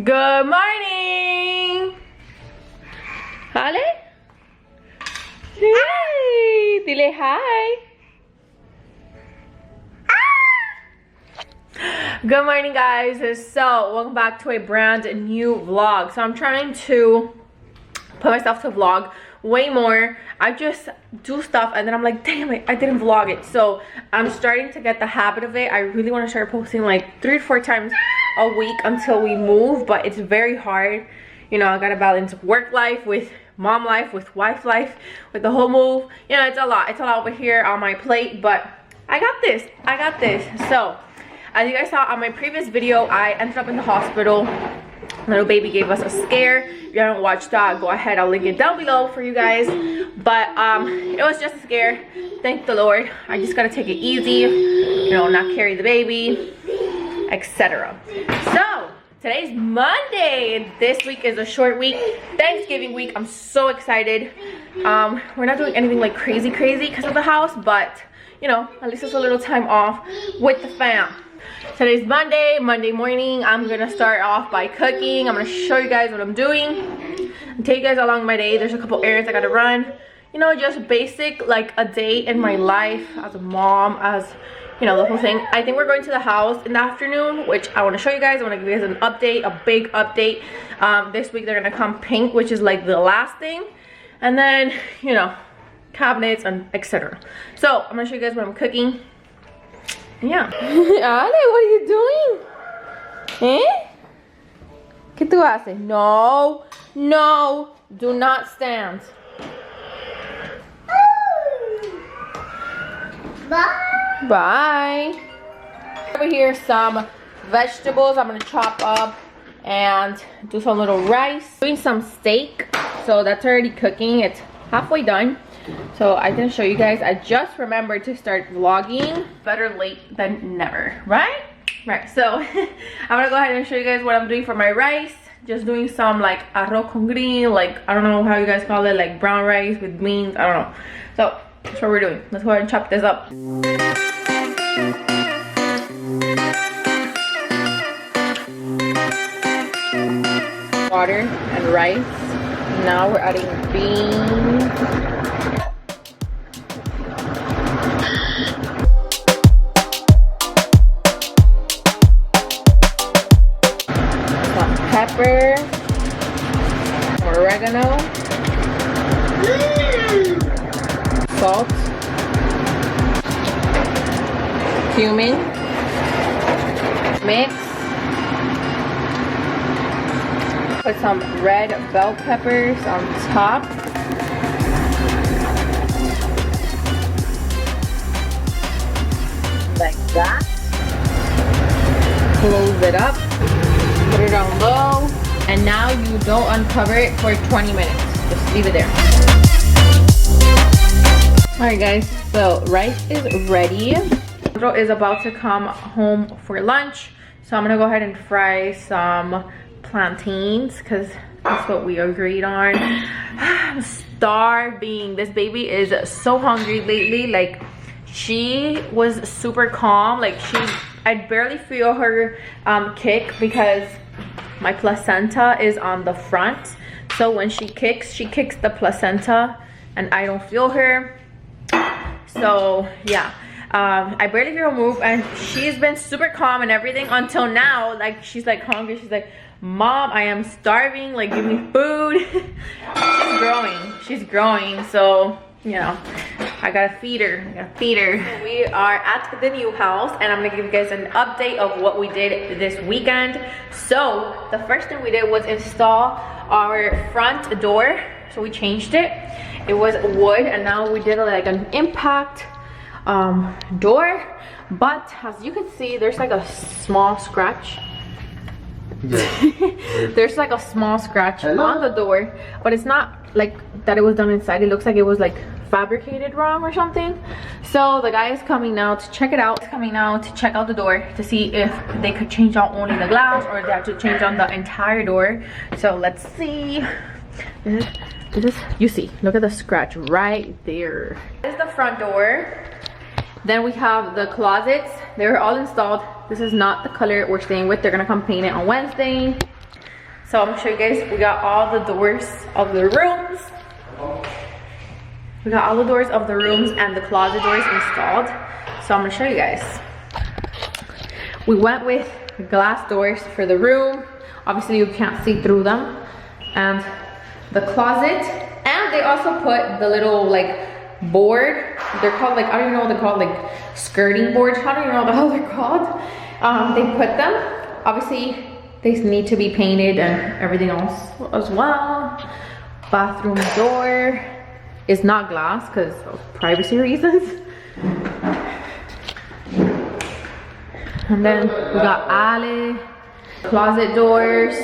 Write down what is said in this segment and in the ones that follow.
Good morning! Hale? Hey! Dile hi! Good morning, guys. So, welcome back to a brand new vlog. So, I'm trying to put myself to vlog way more. I just do stuff and then I'm like, damn it, I didn't vlog it. So, I'm starting to get the habit of it. I really want to start posting like 3 to 4 times a week until we move, but it's very hard. You know, I gotta balance work life with mom life, with wife life, with the whole move. You know, it's a lot over here on my plate, but I got this. So, as you guys saw on my previous video, I ended up in the hospital. Little baby gave us a scare. If you haven't watched that, go ahead, I'll link it down below for you guys. But it was just a scare. Thank the Lord. I just gotta take it easy, you know, not carry the baby, etc. So today's Monday. This week is a short week, Thanksgiving week. I'm so excited. We're not doing anything like crazy because of the house, but you know, at least it's a little time off with the fam. Today's Monday morning. I'm gonna start off by cooking. I'm gonna show you guys what I'm doing and take you guys along my day. There's a couple errands I gotta run, you know, just basic, like a day in my life as a mom, as you know, the whole thing. I think we're going to the house in the afternoon, which I want to show you guys. I want to give you guys an update, a big update. This week they're gonna come paint, which is like the last thing, and then you know, cabinets and etc. So I'm gonna show you guys what I'm cooking. Yeah. Ale, what are you doing? Eh? ¿Qué tú haces? No, do not stand. Bye. Over here, some vegetables I'm gonna chop up and do some little rice. Doing some steak, so that's already cooking. It's halfway done. So I didn't show you guys. I just remembered to start vlogging. Better late than never, right? Right. So I'm gonna go ahead and show you guys what I'm doing for my rice. Just doing some like arroz con green, like I don't know how you guys call it, like brown rice with beans. I don't know. So that's what we're doing. Let's go ahead and chop this up. Water and rice. Now we're adding beans. Some pepper. Some oregano. Salt. Cumin. Mix. Put some red bell peppers on top. Like that. Close it up. Put it on low. And now you don't uncover it for 20 minutes. Just leave it there. Alright guys, so rice is ready. Sandro is about to come home for lunch. So I'm gonna go ahead and fry some plantains because that's what we agreed on. I'm starving. This baby is so hungry lately. Like, she was super calm. Like, I barely feel her kick because my placenta is on the front. So when she kicks the placenta and I don't feel her. So yeah, I barely feel her move, and she's been super calm and everything until now. Like, she's like hungry. She's like, Mom, I am starving, like give me food. She's growing, so you know, I gotta feed her. We are at the new house and I'm gonna give you guys an update of what we did this weekend. So the first thing we did was install our front door. So we changed it. It was wood and now we did like an impact door, but as you can see, there's like a small scratch. Yeah. There's like a small scratch on the door, but it's not like that it was done inside. It looks like it was like fabricated wrong or something. So the guy is coming now to check it out. He's coming now to check out the door to see if they could change out only the glass or they have to change on the entire door. So let's see. You see, look at the scratch right there. This is the front door. Then we have the closets. They're all installed. This is not the color we're staying with. They're gonna come paint it on Wednesday. So I'm gonna show you guys, we got all the doors of the rooms. We got all the doors of the rooms and the closet doors installed. So I'm gonna show you guys. We went with glass doors for the room. Obviously you can't see through them. And the closet. And they also put the little like board. They're called like, I don't even know what they're called, like skirting boards. I don't even know what the hell they're called. They put them. Obviously they need to be painted and everything else as well. Bathroom door is not glass because of privacy reasons. And then we got Ale. Closet doors.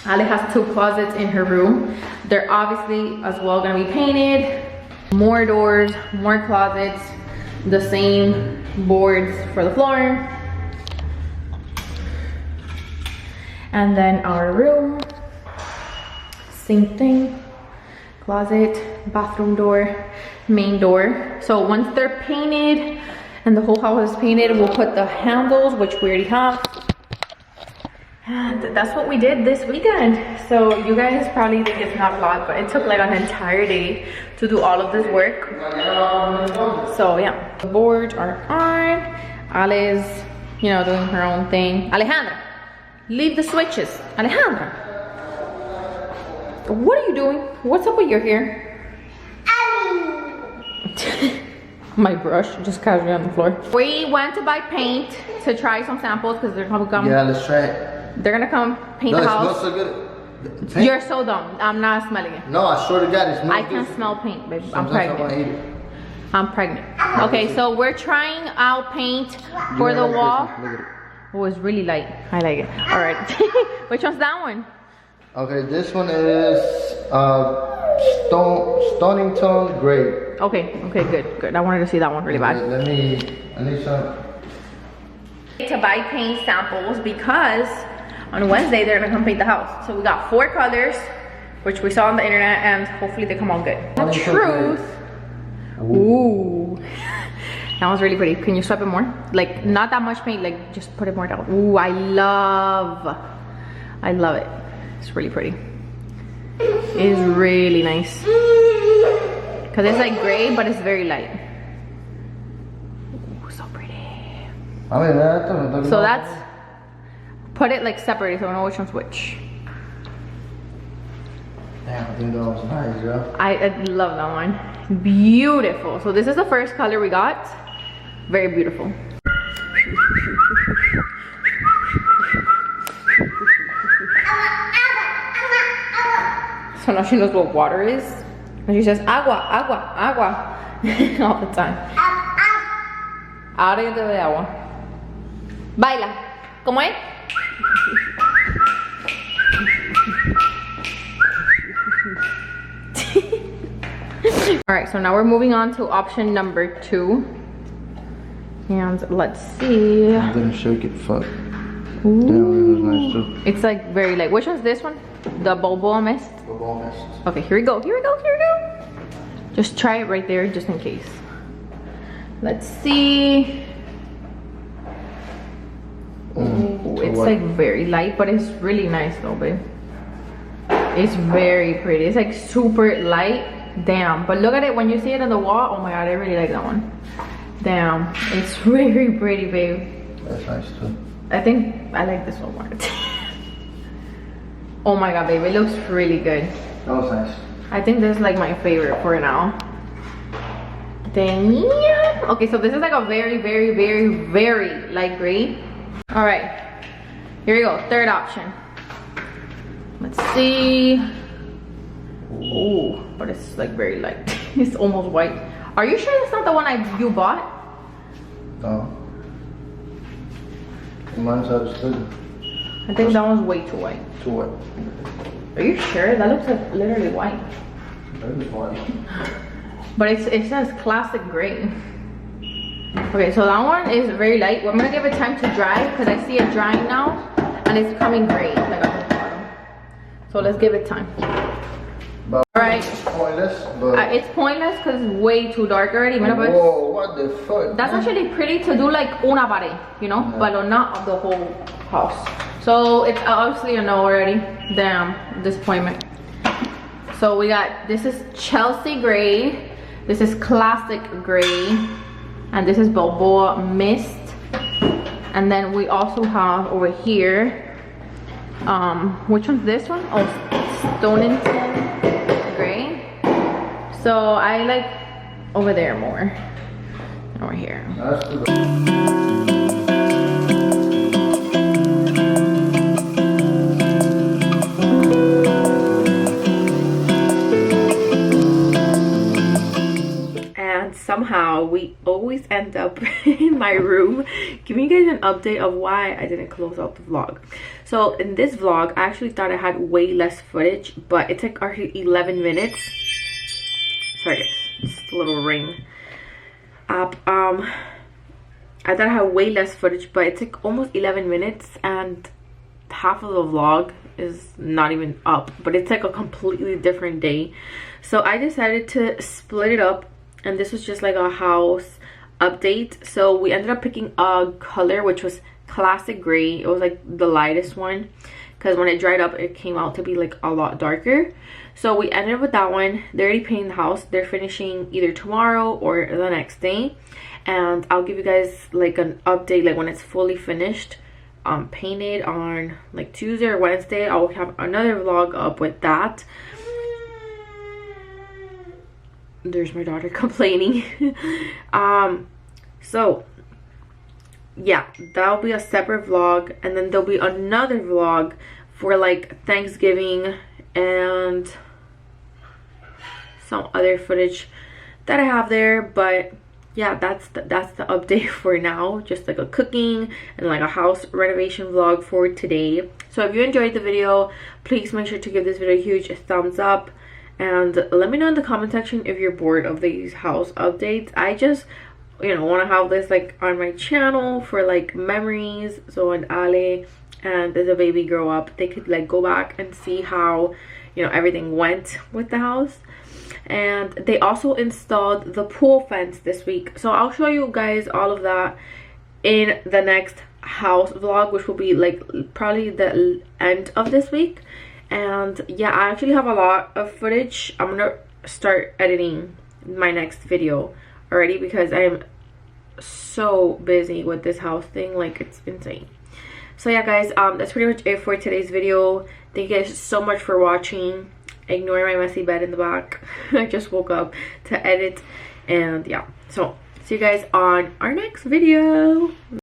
Ale has 2 closets in her room. They're obviously as well gonna be painted. More doors, more closets, the same boards for the floor. And then our room, same thing. Closet, bathroom door, main door. So once they're painted and the whole house is painted, we'll put the handles, which we already have. And that's what we did this weekend. So you guys probably think it's not a lot, but it took like an entire day to do all of this work. So yeah, the boards are on. Ali's, you know, doing her own thing. Alejandra, leave the switches. Alejandra, what are you doing? What's up with your hair? My brush just casually on the floor. We went to buy paint to try some samples because they're gonna come. Yeah, let's try it. They're gonna come paint the house. It smells so good. You're so dumb. I'm not smelling it. No, I swear to God, it smells I good. can smell paint, babe. Sometimes I'm pregnant. I want to eat it. I'm pregnant. Okay, so we're trying out paint for the wall. Look at it. Oh, it's really light. I like it. All right. Which one's that one? Okay, this one is Stonington Gray. Okay, good. I wanted to see that one really bad. I need some. To buy paint samples because on Wednesday they're gonna come paint the house. So we got 4 colors, which we saw on the internet, and hopefully they come out good. The truth. Ooh. That was really pretty. Can you swipe it more? Like not that much paint, like just put it more down. Ooh, I love it. It's really pretty. It's really nice. Cause it's like gray, but it's very light. Ooh, so pretty. So that's, put it like separate so I know which one's which. Damn, I think that was nice, girl. I love that one. Beautiful. So this is the first color we got. Very beautiful. So now she knows what water is. And she says agua, agua, agua all the time. Ahora yo te doy agua. Baila. ¿Cómo es? Alright, so now we're moving on to option number 2. And let's see. I'm gonna shake it, fuck. Ooh. Damn, it was nice too. It's like very light. Which one's this one? The Bobo Mist? Bobo Mist. Okay, here we go. Just try it right there just in case. Let's see. Ooh, it's like very light, but it's really nice though, babe. It's very pretty. It's like super light. Damn. But look at it when you see it on the wall. Oh my god, I really like that one. Damn. It's very pretty, babe. That's nice too. I think I like this one more. Oh my god, babe. It looks really good. That was nice. I think this is like my favorite for now. Damn. Okay, so this is like a very, very, very, very light gray. All right, here we go. Third option. Let's see. Oh, but it's like very light. It's almost white. Are you sure that's not the one you bought? No. Mine's out of stood. I think that one's way too white. Too white. Are you sure? That looks like literally white. That is white. But it says classic gray. Okay, so that one is very light. Well, I'm gonna give it time to dry because I see it drying now and it's coming gray like on the bottom. So let's give it time. But alright. It's pointless, but it's pointless because it's way too dark already. Whoa, what the fuck? That's actually pretty to do like una pared, you know, yeah. but not of the whole house. So it's obviously a no already. Damn, disappointment. So we got, this is Chelsea gray, this is classic gray, and this is Balboa mist. And then we also have over here, which one's this one? Oh, Stonington gray. So I like over there more than over here. Somehow we always end up in my room giving you guys an update of why I didn't close out the vlog. So in this vlog I actually thought I had way less footage, but it took actually 11 minutes. Sorry guys, just a little ring up. I thought I had way less footage, but it took almost 11 minutes and half of the vlog is not even up, but it's like a completely different day. So I decided to split it up, and this was just like a house update. So we ended up picking a color which was classic gray. It was like the lightest one, because when it dried up it came out to be like a lot darker. So we ended up with that one. They're already painting the house. They're finishing either tomorrow or the next day, and I'll give you guys like an update like when it's fully finished, painted on like Tuesday or Wednesday. I'll have another vlog up with that. There's my daughter complaining. So yeah, that'll be a separate vlog, and then there'll be another vlog for like Thanksgiving and some other footage that I have there. But yeah, that's the update for now. Just like a cooking and like a house renovation vlog for today. So if you enjoyed the video, please make sure to give this video a huge thumbs up, and let me know in the comment section if you're bored of these house updates. I just, you know, want to have this like on my channel for like memories. So when Ale and the baby grow up, they could like go back and see how, you know, everything went with the house. And they also installed the pool fence this week, so I'll show you guys all of that in the next house vlog, which will be like probably the end of this week. And yeah, I actually have a lot of footage. I'm gonna start editing my next video already because I am so busy with this house thing, like it's insane. So yeah guys, that's pretty much it for today's video. Thank you guys so much for watching. Ignore my messy bed in the back. I just woke up to edit, and yeah, so see you guys on our next video.